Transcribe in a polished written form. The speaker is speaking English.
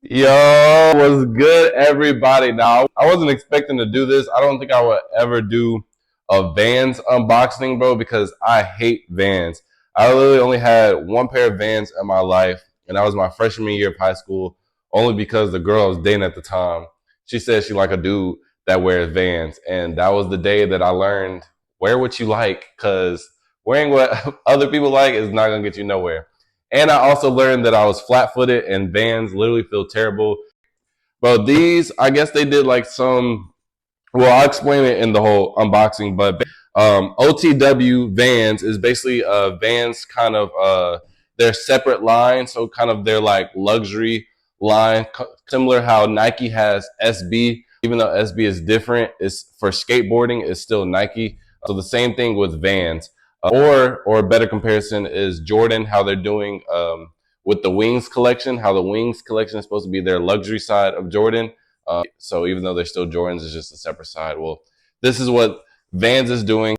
Yo, what's good, everybody? Now, I wasn't expecting to do this. I don't think I would ever do a Vans unboxing, bro, because I hate Vans. I literally only had one pair of Vans in my life, and that was my freshman year of high school, only because the girl I was dating at the time, she said she liked a dude that wears Vans, and that was the day that I learned wear what you like, because wearing what other people like is not gonna get you nowhere. And I also learned that I was flat footed and Vans literally feel terrible. Bro, these, I guess they did like some, well, I'll explain it in the whole unboxing, but OTW Vans is basically Vans kind of their separate line. So kind of their like luxury line, similar how Nike has SB, even though SB is different, it's for skateboarding, it's still Nike. So the same thing with Vans. Or a better comparison is Jordan, how they're doing with the Wings collection, how the Wings collection is supposed to be their luxury side of Jordan. So even though they're still Jordans, it's just a separate side. Well, this is what Vans is doing.